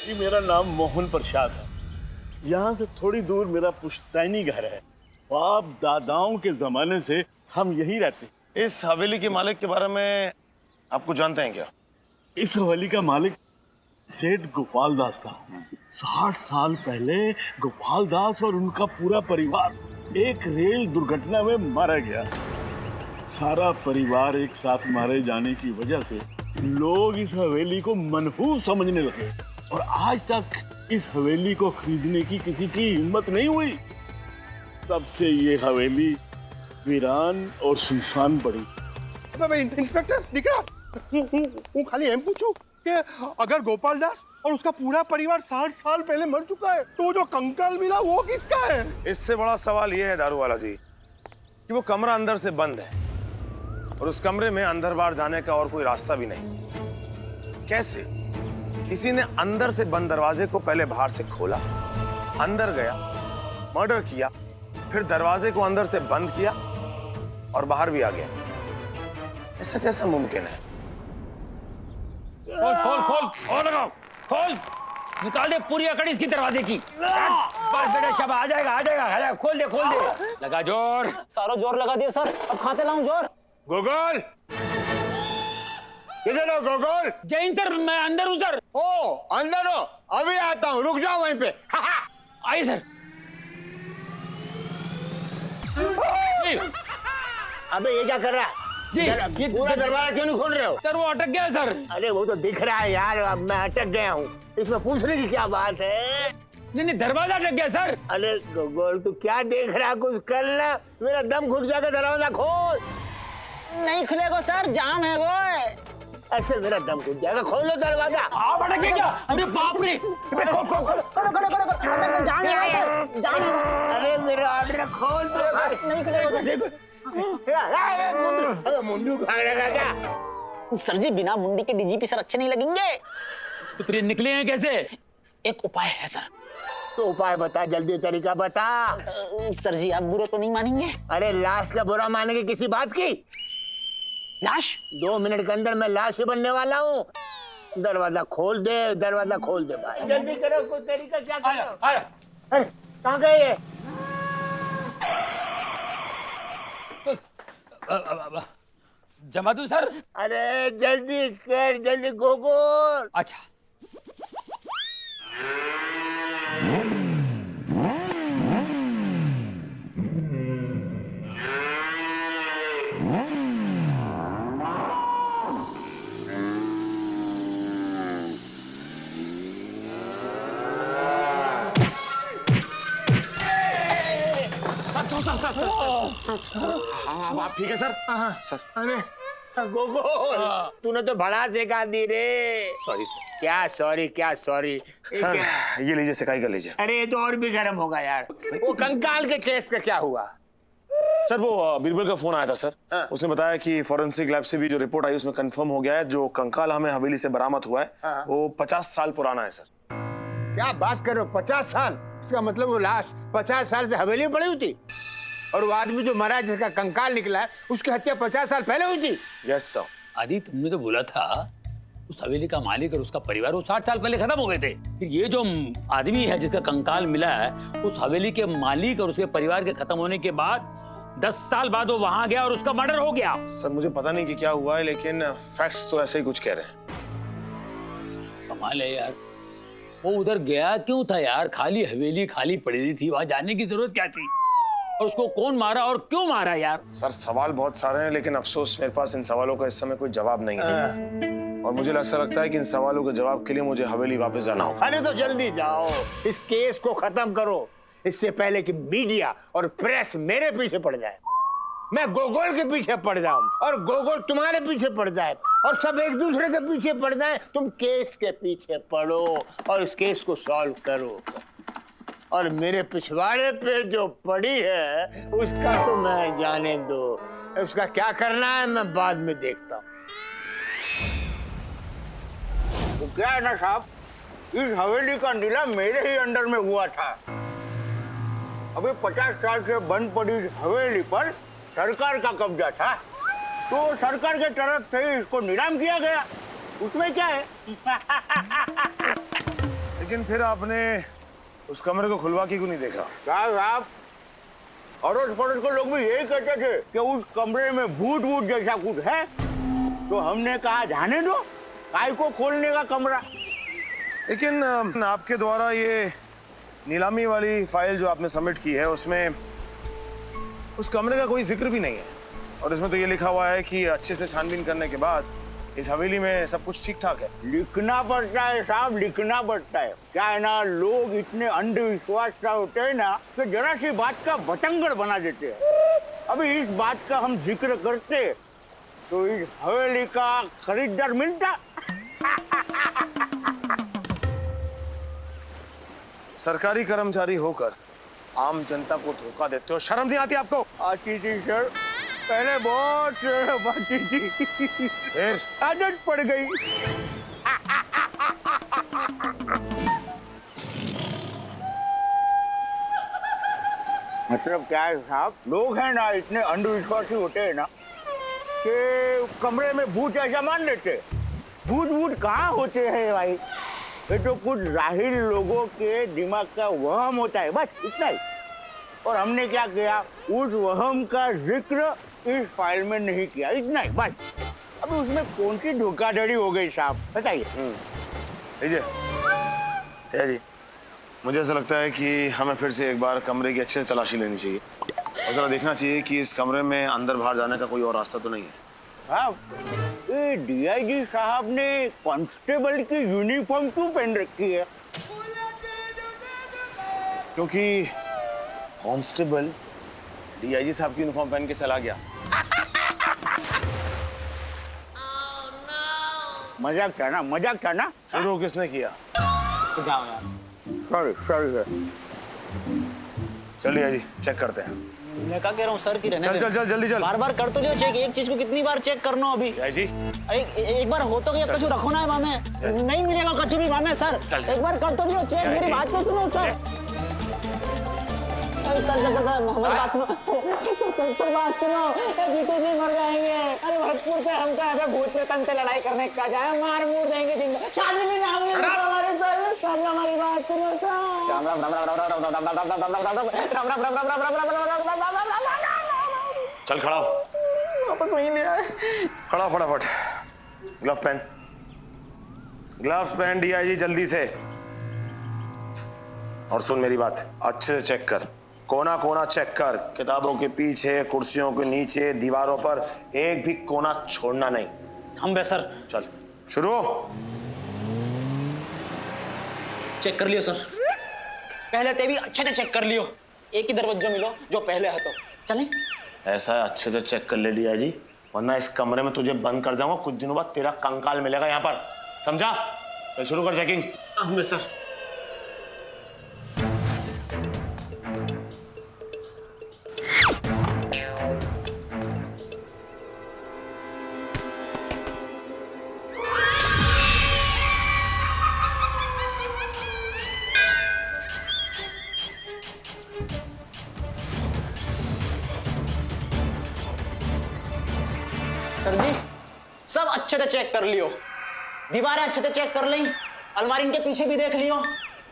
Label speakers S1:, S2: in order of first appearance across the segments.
S1: कि मेरा नाम मोहन प्रसाद है। यहाँ से थोड़ी दूर मेरा पुश्तैनी घर है। बाप दादाओं के जमाने से हम यहीं रहते हैं।
S2: इस हवेली के मालिक के बारे में आपको जानते हैं क्या?
S1: इस हवेली का मालिक सेठ गोपाल दास था। 60 साल पहले गोपाल दास और उनका पूरा परिवार एक रेल दुर्घटना में मारा गया। सारा परिवार एक साथ मारे जाने की वजह से लोग इस हवेली को मनहूस समझने लगे और आज तक इस हवेली को खरीदने की किसी की हिम्मत नहीं हुई। तब से ये हवेली वीरान और सुनसान पड़ी।
S3: इंस्पेक्टर दिख रहा वो खाली एम पूछूं कि अगर गोपाल दास और उसका पूरा परिवार 60 साल पहले मर चुका है तो जो कंकाल मिला वो किसका है?
S2: इससे बड़ा सवाल यह है दारू वाला जी कि वो कमरा अंदर से बंद है और उस कमरे में अंदर बाहर जाने का और कोई रास्ता भी नहीं। कैसे? किसी ने अंदर से बंद दरवाजे को पहले बाहर से खोला, अंदर गया, मर्डर किया, फिर दरवाजे को अंदर से बंद किया और बाहर भी आ गया। ऐसा कैसा मुमकिन है?
S4: खोल खोल खोल और लगाओ, खोल, निकाल दे पूरी अकड़ इसकी दरवाजे की। बस बेटा शाबाश, आ जाएगा, खोल दे। लगा जोर।
S5: सारा जोर लगा दिया सर, अब खाते लाऊं जोर।
S3: गोगोल किधर हो गोगोल?
S4: जैन सर, मैं अंदर हूं सर।
S3: ओ अंदर हो, अभी आता हूँ, रुक जाओ वहीं पे।
S4: आइए सर।
S3: अबे ये क्या कर रहा है?
S4: जी,
S3: ये पूरा दरवाजा क्यों नहीं खोल रहे हो?
S4: सर वो अटक गया सर।
S3: अरे वो तो दिख रहा है यार, अब मैं अटक गया हूँ, इसमें पूछने की क्या बात है?
S4: नहीं दरवाजा अटक गया सर।
S3: अरे गोगोल तू क्या देख रहा है, कुछ कर ना, मेरा दम घुट जाएगा, दरवाजा खोल।
S5: नहीं खुलेगा सर, जाम है वो।
S3: ऐसे मेरा दम घुट जाएगा, खोलो दरवाजा।
S4: आप अटक गया क्या? अरे बाप रे,
S5: खोल जाम है, जाम है।
S3: अरे मेरा ऑर्डर खोल तो।
S5: नहीं खुलेगा सर।
S4: देखो
S3: मुंडू भाग रहा क्या?
S5: सर जी बिना मुंडी के डीजीपी सर अच्छे नहीं लगेंगे।
S4: तो फिर निकले हैं कैसे?
S5: एक उपाय है सर।
S3: तो उपाय बता, जल्दी तरीका बता।
S5: सर जी आप बुरा तो नहीं मानेंगे?
S3: अरे लाश का बुरा मानेंगे किसी बात की?
S5: लाश?
S3: 2 मिनट के अंदर मैं लाश ही बनने वाला हूँ। दरवाजा खोल दे भाई, जल्दी करो, कोई तरीका क्या करो। अरे कहाँ गए ये?
S4: जमा दूं सर?
S3: अरे जल्दी कर, जल्दी गोगोल।
S4: अच्छा
S2: हाँ आप ठीक है सर? सर
S3: अरे गोगोल तूने तो बड़ा सिखा दी रे।
S2: Sorry sir.
S3: क्या सॉरी
S2: सर ये लीजिए, सिकाई कर लीजिए।
S3: अरे ये तो और भी गर्म होगा यार। वो कंकाल के केस का क्या हुआ?
S2: सर वो बीरबल का फोन आया था सर। उसने बताया कि फॉरेंसिक लैब से भी जो रिपोर्ट आई उसमें कंफर्म हो गया है, जो कंकाल हमें हवेली से बरामद हुआ है वो 50 साल पुराना है सर।
S3: क्या बात कर रहे हो, 50 साल? इसका मतलब वो लाश 50 साल से हवेली में पड़ी हुई थी और वो आदमी जो मरा जिसका कंकाल निकला है उसकी हत्या 50 साल पहले हुई थी?
S2: Yes sir.
S4: आदि तुमने तो बोला था उस हवेली का मालिक और उसका परिवार वो 60 साल पहले खत्म हो गए थे। फिर ये जो आदमी है जिसका कंकाल मिला है, उस हवेली के मालिक और उसके परिवार के खत्म होने के बाद 10 साल बाद वो वहां गया और उसका मर्डर हो गया।
S2: सर मुझे पता नहीं कि क्या हुआ है, लेकिन फैक्ट्स तो ऐसे ही कुछ कह रहे हैं।
S4: कमाल है यार, वो उधर गया क्यों था यार? खाली हवेली खाली पड़ी थी, वहां जाने की जरूरत क्या थी? और उसको कौन मारा और क्यों मारा यार?
S2: सर सवाल बहुत सारे हैं, लेकिन अफसोस मेरे पास इन सवालों का इस समय कोई जवाब नहीं है और मुझे ऐसा लगता है कि इन सवालों के जवाब के लिए मुझे हवेली वापस जाना होगा।
S3: अरे तो जल्दी जाओ, इस केस को खत्म करो, इससे पहले कि मीडिया और प्रेस मेरे पीछे पड़ जाए। मैं गोगोल के पीछे पड़ जाऊं और गोगोल तुम्हारे पीछे पड़ जाए और सब एक दूसरे के पीछे पड़ जाए। तुम केस के पीछे पड़ो और इस केस को सॉल्व करो और मेरे पिछवाड़े पे जो पड़ी है उसका तो मैं जाने दो, उसका क्या करना है मैं बाद में देखता हूँ। तो क्या है ना साहब, इस हवेली का नीला मेरे ही अंडर में हुआ था। अभी 50 साल से बंद पड़ी इस हवेली पर सरकार का कब्जा था, तो सरकार के तरफ से इसको नीलाम किया गया। उसमें क्या है?
S2: लेकिन फिर आपने उस कमरे को खुलवा के क्यों नहीं देखा?
S3: साहब अड़ोस पड़ोस के लोग भी यही कहते थे कि उस कमरे में भूत भूत जैसा कुछ है, तो हमने कहा जाने दो, काय को खोलने का कमरा।
S2: लेकिन आपके द्वारा ये नीलामी वाली फाइल जो आपने सबमिट की है उसमें उस कमरे का कोई जिक्र भी नहीं है, और इसमें तो ये लिखा हुआ है कि अच्छे से छानबीन करने के बाद इस हवेली में सब कुछ ठीक ठाक है।
S3: लिखना पड़ता है साहब, लिखना पड़ता है। क्या है ना, लोग इतने अंधविश्वास का होते हैं ना कि जरा सी बात का बतंगड़ बना देते हैं। अभी इस बात का हम जिक्र करते तो इस हवेली का खरीदार मिलता।
S2: सरकारी कर्मचारी होकर आम जनता को धोखा देते हो, शर्म नहीं आती आपको?
S3: आती थी सर, पहले बहुत आती थी,
S2: फिर
S3: आदत पड़ गई। मतलब क्या है साहब, लोग हैं ना इतने अंधविश्वासी होते हैं ना कि कमरे में भूत ऐसा मान लेते। भूत भूत कहाँ होते हैं भाई, ये तो कुछ जाहिल लोगों के दिमाग का वहम होता है, बस इतना ही। और हमने क्या किया, उस वहम का जिक्र इस फाइल में नहीं किया, इतना ही बस। अभी उसमें कौन सी धोखाधड़ी हो गई साहब, बताइए।
S2: लीजिए भैया जी, मुझे ऐसा लगता है कि हमें फिर से एक बार कमरे की अच्छे से तलाशी लेनी चाहिए और जरा देखना चाहिए कि इस कमरे में अंदर बाहर जाने का कोई और रास्ता तो नहीं है।
S3: साहब, ये डीआईजी साहब ने कांस्टेबल की यूनिफॉर्म क्यों पहन रखी है?
S2: क्योंकि कांस्टेबल डीआईजी साहब की यूनिफॉर्म पहन के चला गया।
S3: मजाक था ना, मजाक था ना।
S2: शुरू किसने किया?
S5: जाओ यार।
S3: Sorry sorry sir.
S2: चलिए जी चेक करते हैं।
S5: मैं क्या कह रहा हूँ सर की रहने
S2: चल
S5: दे।
S2: चल चल जल्दी चल।
S5: बार बार कर तो लियो चेक, एक चीज को कितनी बार चेक करना अभी?
S2: डीआईजी
S5: एक बार हो तो गया, कछु रखो ना है मामे, नहीं मिलेगा कछु भी मामे सर।
S2: चल।
S5: एक बार कर तो लियो चेक, मेरी बात तो सुनो सर। अरे सर हमारी बात सुनो, सर बात सुनो, जीतू जी मर जाएंगे। अरे भरतपुर से हमको ऐसे भूत प्रेतन से लड़ाई करने का जाए, मार मुड़ देंगे जिंदा, शादी भी ना होगी हमारे सर। सर हमारी बात सुनो सर। राम राम राम राम राम राम राम राम राम राम राम राम राम राम
S2: चल खड़ा हो,
S5: वापस वहीं ले आए।
S2: खड़ा हो फटाफट। ग्लव पहन, ग्लव्स पहन डीआईजी जल्दी से। और सुन मेरी बात, अच्छे से चेक कर, कोना कोना चेक कर, किताबों के पीछे, कुर्सियों के नीचे, दीवारों पर एक भी कोना छोड़ना नहीं।
S5: हम बे सर।
S2: चल शुरू।
S5: चेक कर लियो सर, पहले ते भी अच्छे से चेक कर लियो, एक ही दरवाजा मिलो जो पहले है। तो चलें?
S2: ऐसा है, अच्छे से चेक कर ले डीआईजी, वरना इस कमरे में तुझे बंद कर दूंगा, कुछ दिनों बाद तेरा कंकाल मिलेगा यहाँ पर, समझा? चल शुरू कर चेकिंग।
S5: हम बे सर। सर जी सब अच्छे से चेक कर लियो, दीवारें अच्छे से चेक कर ली, अलमारी इनके पीछे भी देख लियो,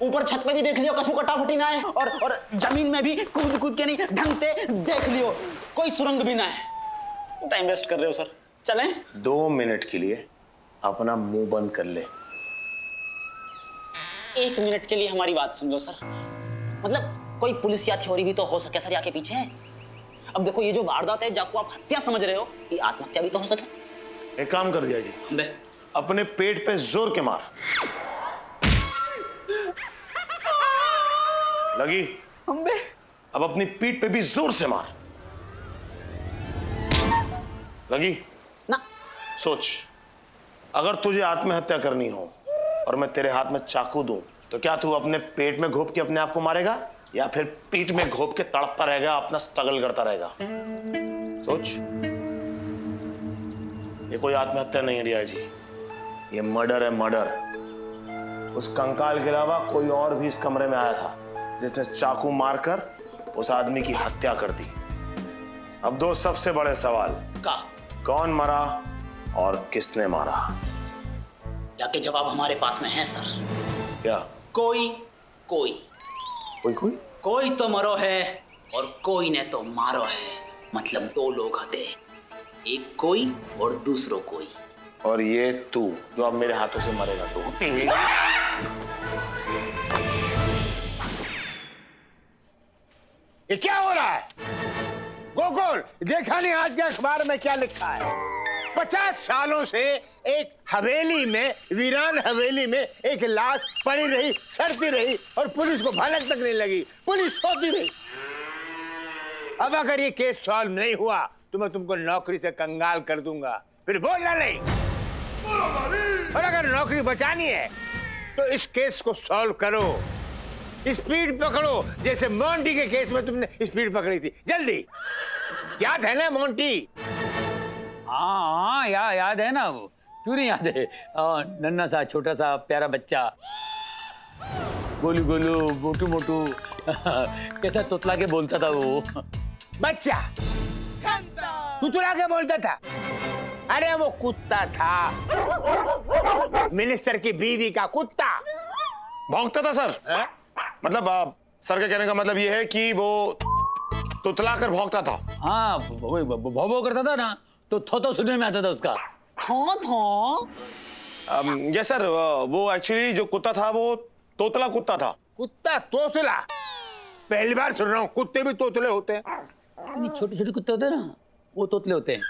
S5: ऊपर छत पे भी देख लियो, कछु कटाफटी ना है, और जमीन में भी कूद कूद के नहीं ढंग से देख लियो, कोई सुरंग भी ना है। टाइम वेस्ट कर रहे हो सर, चलें?
S2: 2 मिनट के लिए अपना मुंह बंद कर ले।
S5: 1 मिनट के लिए हमारी बात समझो सर, मतलब कोई पुलिस या थ्योरी भी तो हो सके सर यहाँ के पीछे। अब देखो ये जो वारदात है, जाको आप हत्या समझ रहे हो, ये आत्महत्या भी तो हो सके।
S2: एक काम कर दिया जी, अपने पेट पे जोर के मार। लगी?
S5: अम्बे।
S2: अब अपनी पीठ पे भी जोर से मार। लगी?
S5: ना।
S2: सोच, अगर तुझे आत्महत्या करनी हो और मैं तेरे हाथ में चाकू दूं, तो क्या तू अपने पेट में घोप के अपने आप को मारेगा या फिर पीठ में घोप के तड़पता रहेगा, अपना स्ट्रगल करता रहेगा? सोच। ये कोई आत्महत्या नहीं है डीआईजी, ये मर्डर है, मर्डर। उस कंकाल के अलावा कोई और भी इस कमरे में आया था जिसने चाकू मारकर उस आदमी की हत्या कर दी। अब 2 सबसे बड़े सवाल, कौन मरा और किसने मारा?
S5: जाके जवाब हमारे पास में है सर।
S2: क्या?
S5: कोई कोई
S2: कोई कोई
S5: कोई तो मरो है और कोई ने तो मारो है, मतलब दो लोग हते, एक कोई और दूसरो कोई।
S2: और ये तू जो अब मेरे हाथों से मरेगा तो
S3: ये क्या हो रहा है? गोकुल, देखा नहीं आज के अखबार में क्या लिखा है? 50 सालों से एक हवेली में, वीरान हवेली में एक लाश पड़ी रही, सड़ती रही और पुलिस को भनक तक नहीं लगी, पुलिस सोती रही। अब अगर ये केस सॉल्व नहीं हुआ तो मैं तुमको नौकरी से कंगाल कर दूंगा, फिर बोलना नहीं। और अगर नौकरी बचानी है तो इस केस को सॉल्व करो, स्पीड पकड़ो, जैसे मोंटी के केस में तुमने स्पीड पकड़ी थी। जल्दी, याद है ना मोंटी?
S4: हाँ याद है ना, वो क्यों नहीं याद है? नन्ना सा छोटा सा प्यारा बच्चा, गोलू गोलू मोटू मोटू कैसा तोतला के बोलता था वो।
S3: बच्चा तुतला के बोलता था? अरे वो कुत्ता था, मिनिस्टर की बीवी का कुत्ता।
S2: भौंकता था सर। मतलब सर के कहने का मतलब ये है कि वो तुतला कर भौंकता था।
S4: हाँ भौ करता था ना, तो थो सुनने में आता था उसका।
S2: यस सर, वो एक्चुअली जो कुत्ता था वो तोतला कुत्ता था।
S3: कुत्ता तोतला? पहली बार सुन रहा हूँ, कुत्ते भी तोतले होते हैं।
S4: छोटे छोटे कुत्ते होते हैं ना, वो तोतले होते हैं।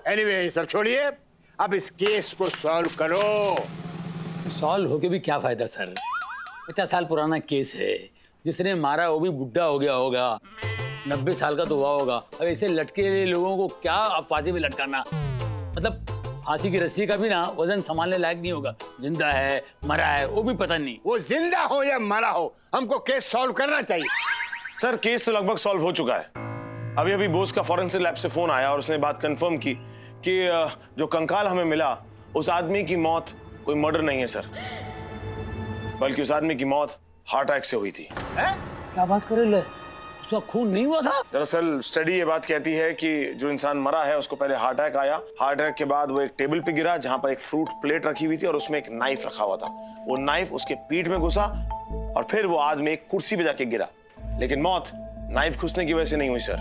S3: एनीवे, ये सब छोड़िए, अब इस केस को सॉल्व करो।
S4: सॉल्व होके भी क्या फायदा सर? 50 साल पुराना केस है, जिसने मारा वो भी बुढ़ा हो गया होगा, 90 साल का तो हुआ होगा। अब ऐसे लटके हुए लोगों को क्या फांसी में लटकाना? मतलब फांसी की रस्सी का भी ना वजन संभालने लायक नहीं होगा। जिंदा है मरा है वो भी पता नहीं।
S3: वो जिंदा हो या मरा हो, हमको केस सॉल्व करना चाहिए।
S2: सर केस तो लगभग सॉल्व हो चुका है। अभी बोस का फॉरेंसिक लैब से फोन आया और उसने बात कंफर्म की कि जो कंकाल हमें मिला उस आदमी की मौत कोई मर्डर नहीं है सर, बल्कि उस आदमी की मौत हार्ट अटैक से हुई थी।
S4: क्या बात कर रहे? उसका खून नहीं हुआ था?
S2: दरअसल स्टडी ये बात कहती है कि जो इंसान मरा है उसको पहले हार्ट अटैक आया, हार्ट अटैक के बाद वो एक टेबल पे गिरा जहां पर एक फ्रूट प्लेट रखी हुई थी और उसमें एक नाइफ रखा हुआ था। वो नाइफ उसके पीठ में घुसा और फिर वो आदमी एक कुर्सी पे जाके गिरा। लेकिन मौत नाइफ घुसने की वजह से नहीं हुई सर,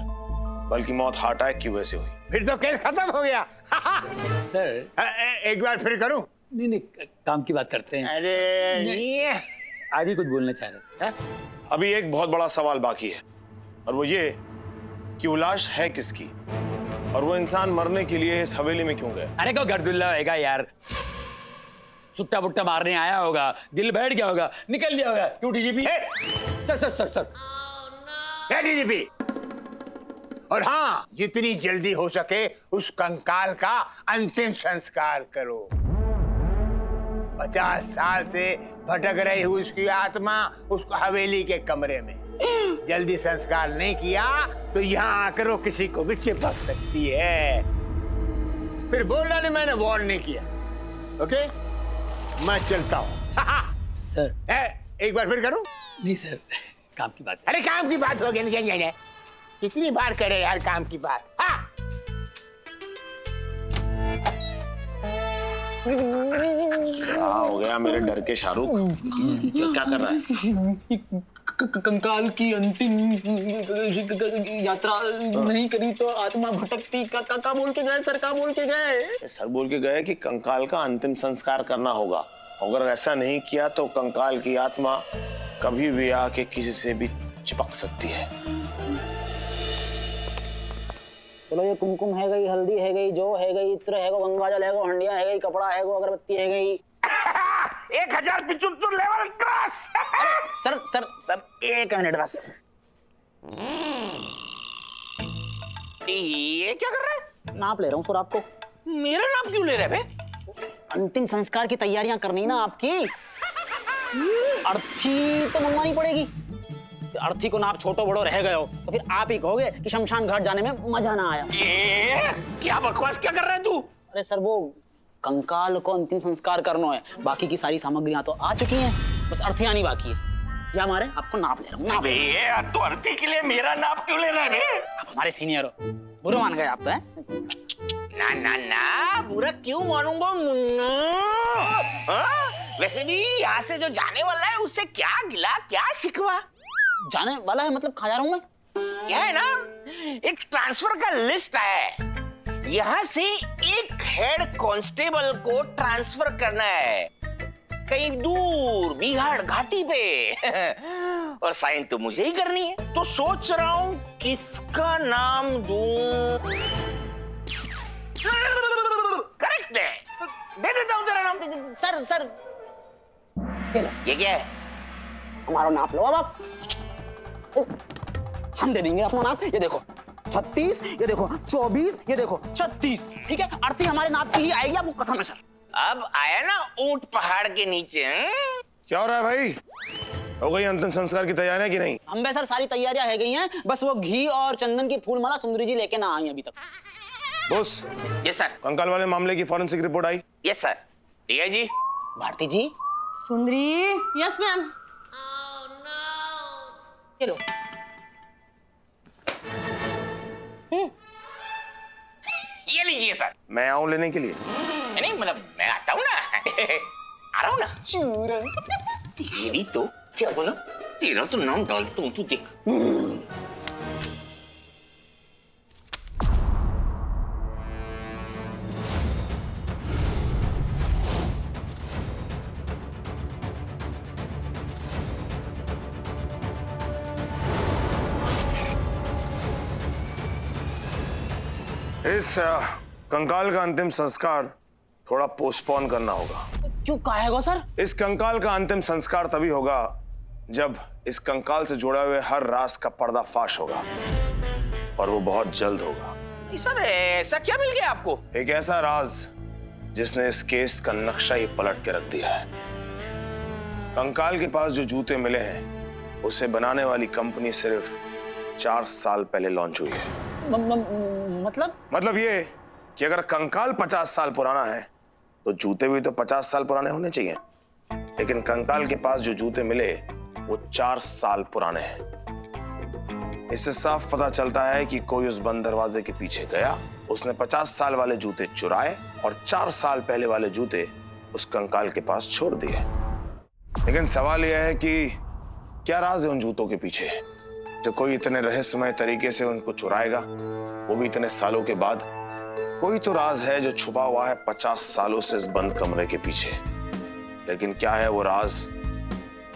S2: बल्कि मौत हार्ट अटैक की वजह से हुई।
S3: फिर तो केस खत्म हो गया।
S4: सर
S3: एक बार फिर करूं?
S4: नहीं काम की बात करते हैं।
S3: अरे
S4: आदि कुछ बोलना चाह रहे थे।
S2: अभी एक बहुत बड़ा सवाल बाकी है और वो ये कि वो लाश है किसकी और वो इंसान मरने के लिए इस हवेली में क्यों गया?
S4: अरे को गर्दुल्ला होगा यार, सुट्टा बुट्टा मारने आया होगा, दिल बैठ गया होगा, निकल गया होगा। क्यों डीजीपी? सर
S3: डीजीपी, और हाँ, जितनी जल्दी हो सके उस कंकाल का अंतिम संस्कार करो। 50 साल से भटक रही हुई उसकी आत्मा उसको हवेली के कमरे में, जल्दी संस्कार नहीं किया तो यहाँ आकर वो किसी को भी चिपक सकती है। फिर बोलना नहीं मैंने वार्न नहीं किया। ओके, मैं चलता हूँ।
S4: सर
S3: एक बार फिर करूँ?
S4: नहीं सर, काम की बात है।
S3: अरे काम की बात हो गई, कितनी बार करे यार काम की बात। हाँ,
S2: क्या हो गया मेरे डर के शाहरुख? क्या कर रहा है?
S5: कंकाल की अंतिम यात्रा नहीं करी तो आत्मा भटकती। का बोल के गए सर? का बोल के गए?
S2: सर बोल के गए कि कंकाल का अंतिम संस्कार करना होगा। अगर ऐसा नहीं किया तो कंकाल की आत्मा कभी भी आके किसी से भी चिपक सकती है।
S5: चलो, ये कुमकुम है गई, हल्दी है गई, जौ है गई, इत्र है गो, गंगाजल है गो, हंडिया है गई, कपड़ा है गो, अगरबत्ती है गई।
S3: 1075 level cross.
S5: Sir sir sir 1 minute बस।
S3: ये क्या कर रहा है?
S5: नाप ले रहा हूँ सर आपको।
S3: मेरा नाम क्यों ले रहे बे?
S5: अंतिम संस्कार की तैयारियां करनी ना आपकी। अर्थी तो मंगवानी पड़ेगी। अर्थी को नाप छोटो बड़ो रह गए हो तो फिर आप ही कहोगे कि शमशान घाट जाने में मजा ना आया।
S3: ये क्या बकवास क्या कर रहा है तू?
S5: अरे सर, वो कंकाल को अंतिम संस्कार करना है, बाकी की सारी सामग्रियां तो आ चुकी हैं, बस अर्थी आनी बाकी है। या हमारे आपको नाप ले रहा हूँ।
S3: अबे ये तू अर्थी के लिए मेरा नाप क्यों ले रहा है बे?
S5: आप हमारे सीनियर हो, बुरा मान गए आप तो?
S3: ना ना ना, बुरा क्यों मानूंगा मुन्ना? वैसे भी यहाँ से जो जाने वाला है उससे क्या गिला क्या शिकवा?
S5: जाने वाला है मतलब कहाँ जा रहा हूँ मैं?
S3: क्या है ना, एक ट्रांसफर का लिस्ट है। यहाँ से एक हेड कांस्टेबल को ट्रांसफर करना है कहीं दूर बिहार घाटी पे और साइन तो मुझे ही करनी है। तो सोच रहा हूँ किसका नाम दूं। करेक्ट है, दे देता हूँ तेरा नाम।
S5: सर
S3: ये क्या है?
S5: हमारा नाप लो अब आप। हम दे देंगे अपना नाप। ये देखो 36, ये देखो 24, ये देखो 36। ठीक है, अर्थी हमारे नाप की ही आएगी, आपको कसम है सर।
S3: अब आया ना ऊंट पहाड़ के नीचे।
S2: क्या हो रहा है भाई? हो गई अंतिम संस्कार की तैयारियां कि नहीं?
S5: हम सर सारी तैयारियां है गई हैं, बस वो घी और चंदन की फूल माला सुंदरी जी लेके ना आई अभी तक।
S2: Boss,
S3: yes sir.
S2: कंकाल वाले मामले की फॉरेंसिक रिपोर्ट आई?
S3: Yes sir. ठीक जी।
S5: भारती जी,
S6: सुंदरी। Yes ma'am.
S5: ये लो।
S3: ये लीजिए सर।
S2: मैं आऊं लेने के लिए?
S3: नहीं मतलब मैं आता हूँ ना। आ रहा हूँ ना।
S5: चूरन।
S3: तेरी तो क्या बोला, तेरा तो नाम डालता हूँ, तू देख।
S2: इस कंकाल का अंतिम संस्कार थोड़ा पोस्टपोन करना होगा।
S5: क्यों कहेगा सर?
S2: इस कंकाल का अंतिम संस्कार तभी होगा जब इस कंकाल से जुड़े हुए हर राज का पर्दाफाश होगा, और वो बहुत जल्द होगा।
S3: सर ऐसा क्या मिल गया आपको?
S2: एक ऐसा राज जिसने इस केस का नक्शा ही पलट के रख दिया है। कंकाल के पास जो जूते मिले हैं उसे बनाने वाली कंपनी सिर्फ 4 साल पहले लॉन्च हुई है।
S5: मतलब
S2: ये कि अगर कंकाल 50 साल पुराना है तो जूते भी तो 50 साल पुराने होने चाहिए, लेकिन कंकाल के पास जो जूते मिले वो 4 साल पुराने हैं। इससे साफ पता चलता है कि कोई उस बंद दरवाजे के पीछे गया, उसने 50 साल वाले जूते चुराए और 4 साल पहले वाले जूते उस कंकाल के पास छोड़ दिए। लेकिन सवाल यह है कि क्या राज है उन जूतों के पीछे जो कोई इतने रहस्यमय तरीके से उनको चुराएगा, वो भी इतने सालों के बाद। कोई तो राज है जो छुपा हुआ है 50 सालों से इस बंद कमरे के पीछे, लेकिन क्या है वो राज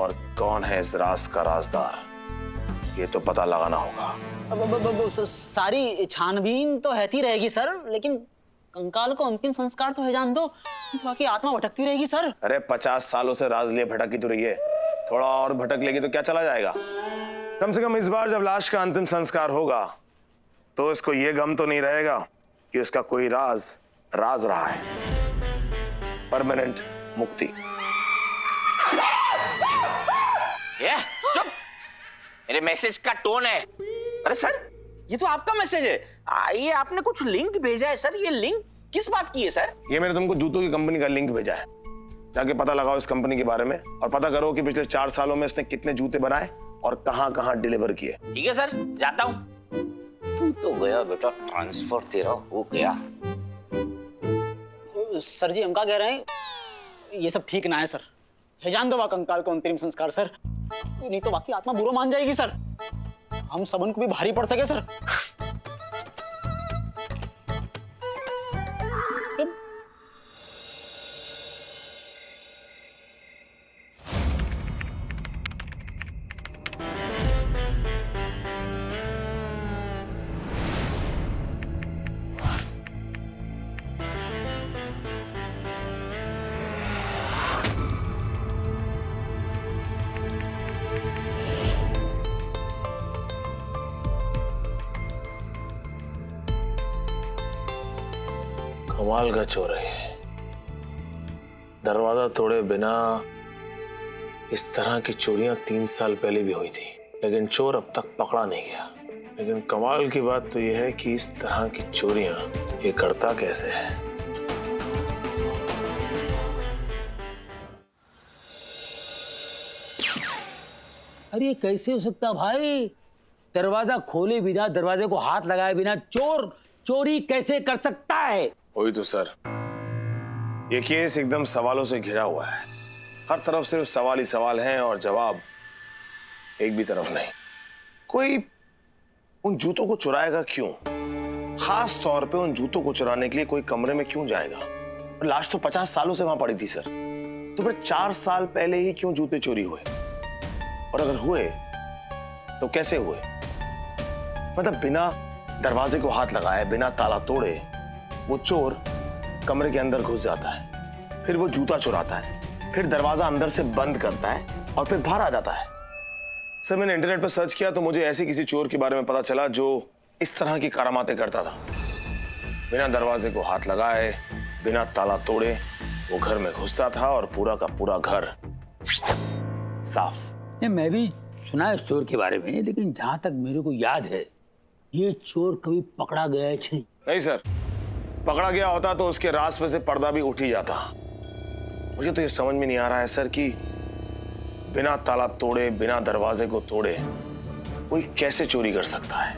S2: और कौन है इस राज का राजदार, ये तो पता लगाना होगा।
S5: सारी छानबीन तो रहती रहेगी सर, लेकिन कंकाल को अंतिम संस्कार तो है जान दो, तो बाकी आत्मा भटकती रहेगी सर।
S2: अरे 50 सालों से राज लिए भटकी तो रही है, थोड़ा और भटक लेगी तो क्या चला जाएगा। कम से कम इस बार जब लाश का अंतिम संस्कार होगा तो इसको ये गम तो नहीं रहेगा कि उसका कोई राज रहा है। परमानेंट मुक्ति।
S3: ये चुप, मेरे मैसेज का टोन है। अरे सर ये तो आपका मैसेज है। ये आपने कुछ लिंक भेजा है सर, ये लिंक किस बात की है सर?
S2: ये मैंने तुमको जूतों की कंपनी का लिंक भेजा है, जाके पता लगाओ इस कंपनी के बारे में और पता करो कि पिछले 4 सालों में इसने कितने जूते बनाए और कहां-कहां डिलीवर किए।
S3: ठीक है सर, जाता हूं। तू तो गया बेटा, ट्रांसफर तेरा हो गया।
S5: सर जी हम क्या कह रहे हैं, ये सब ठीक ना है सर। जान दो वा कंकाल को अंतिम संस्कार सर, नहीं तो बाकी आत्मा बुरा मान जाएगी सर, हम सबन को भी भारी पड़ सके सर।
S2: कमाल का चोर है, दरवाजा तोड़े बिना इस तरह की चोरियां 3 साल पहले भी हुई थी, लेकिन चोर अब तक पकड़ा नहीं गया। लेकिन कमाल की बात तो यह है कि इस तरह की चोरियां ये करता कैसे है।
S4: अरे कैसे हो सकता भाई, दरवाजा खोले बिना, दरवाजे को हाथ लगाए बिना चोर चोरी कैसे कर सकता है?
S2: वही तो सर, ये केस एकदम सवालों से घिरा हुआ है। हर तरफ सिर्फ सवाल ही सवाल हैं और जवाब एक भी तरफ नहीं। कोई उन जूतों को चुराएगा क्यों? खास तौर पे उन जूतों को चुराने के लिए कोई कमरे में क्यों जाएगा? लाश तो 50 सालों से वहां पड़ी थी सर, तो फिर 4 साल पहले ही क्यों जूते चोरी हुए? और अगर हुए तो कैसे हुए? मतलब बिना दरवाजे को हाथ लगाए, बिना ताला तोड़े वो चोर कमरे के अंदर घुस जाता है, फिर वो जूता चुराता है, फिर दरवाजा अंदर से बंद करता है और फिर बाहर आ जाता है। सर मैंने इंटरनेट पर सर्च किया तो मुझे ऐसे किसी चोर के बारे में पता चला जो इस तरह की करामातें करता था। बिना दरवाजे को हाथ लगाए, बिना ताला तोड़े वो घर में घुसता था और पूरा का पूरा घर साफ।
S4: नहीं, मैं भी सुना है इस चोर के बारे में, लेकिन जहां तक मेरे को याद है ये चोर कभी पकड़ा गया है नहीं।
S2: नहीं सर, पकड़ा गया होता तो उसके रास में से पर्दा भी उठ ही जाता। मुझे तो ये समझ में नहीं आ रहा है सर कि बिना ताला तोड़े, बिना दरवाजे को तोड़े कोई कैसे चोरी कर सकता है।